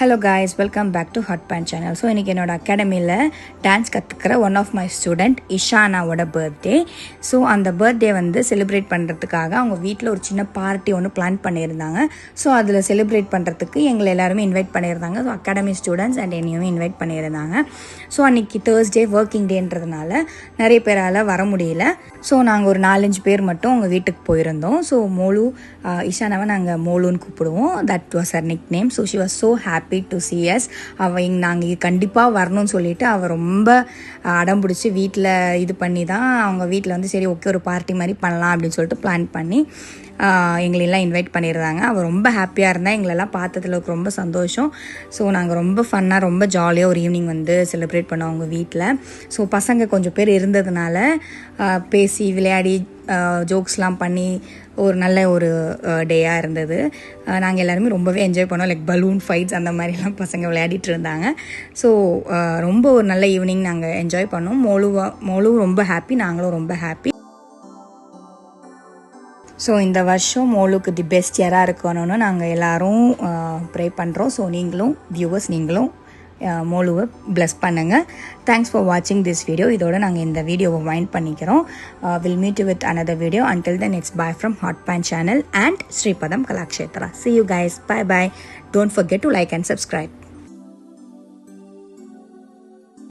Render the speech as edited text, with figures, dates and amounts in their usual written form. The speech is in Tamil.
Hello guys, welcome back to Hot Pan channel. So இன்னைக்கு என்னோட அகாடமியில் டான்ஸ் கற்றுக்கிற ஒன் ஆஃப் மை ஸ்டூடெண்ட் இஷானாவோட பர்த்டே. ஸோ அந்த பர்த்டே வந்து செலிப்ரேட் பண்ணுறதுக்காக அவங்க வீட்டில் ஒரு சின்ன பார்ட்டி ஒன்று பிளான் பண்ணியிருந்தாங்க. ஸோ அதில் செலிப்ரேட் பண்ணுறதுக்கு எங்களை எல்லாருமே இன்வைட் பண்ணியிருந்தாங்க. ஸோ அகாடமி ஸ்டூடெண்ட்ஸ் அண்ட் என்னையுமே இன்வைட் பண்ணியிருந்தாங்க. ஸோ அன்றைக்கி தேர்ஸ்டே ஒர்க்கிங் டேன்றதுனால நிறைய பேரால் வர முடியல. ஸோ நாங்கள் ஒரு 4-5 பேர் மட்டும் அவங்க வீட்டுக்கு போயிருந்தோம். ஸோ மோலு இஷானாவை நாங்கள் மோலுன்னு கூப்பிடுவோம். That was her nick name. So she was so happy to see us. நாங்கள் கண்டிப்பாக வரணும்னு சொல்லிட்டு அவள் ரொம்ப அடம் பிடிச்சி வீட்டில் இது பண்ணி தான் அவங்க வீட்டில் வந்து சரி ஓகே ஒரு பார்ட்டி மாதிரி பண்ணலாம் அப்படின்னு சொல்லிட்டு பிளான் பண்ணி எங்களெல்லாம் இன்வைட் பண்ணியிருந்தாங்க. அவள் ரொம்ப ஹாப்பியாக இருந்தால் எங்களெல்லாம் பார்த்ததுல ரொம்ப சந்தோஷம். ஸோ நாங்கள் ரொம்ப ஃபன்னாக ரொம்ப ஜாலியாக ஒரு ஈவினிங் வந்து செலிப்ரேட் பண்ணோம் அவங்க வீட்டில். ஸோ பசங்க கொஞ்சம் பேர் இருந்ததுனால பேசி விளையாடி ஜோக்ஸ்லாம் பண்ணி ஒரு நல்ல ஒரு டேயாக இருந்தது. நாங்கள் எல்லாருமே ரொம்பவே என்ஜாய் பண்ணோம். லைக் பலூன் ஃபைட்ஸ் அந்த மாதிரிலாம் பசங்க விளையாடிட்டு இருந்தாங்க. ஸோ ரொம்ப ஒரு நல்ல ஈவினிங் நாங்கள் என்ஜாய் பண்ணோம். மோலுவும் ரொம்ப ஹாப்பி, நாங்களும் ரொம்ப ஹாப்பி. ஸோ இந்த வருஷம் மோலுக்கு தி பெஸ்ட் இயராக இருக்கணும்னு நாங்கள் எல்லோரும் ப்ரே பண்ணுறோம். ஸோ நீங்களும் வியூவர்ஸ் நீங்களும் மோலுவை ப்ளஸ் பண்ணுங்கள். தேங்க்ஸ் ஃபார் வாட்சிங் திஸ் வீடியோ. இதோட நாங்கள் இந்த வீடியோவை வைண்ட் பண்ணிக்கிறோம். Will meet you with another video. Until then, it's bye from Hot Pan channel and Sripadam Kalakshetra. See you guys. Bye bye. Don't forget to like and subscribe.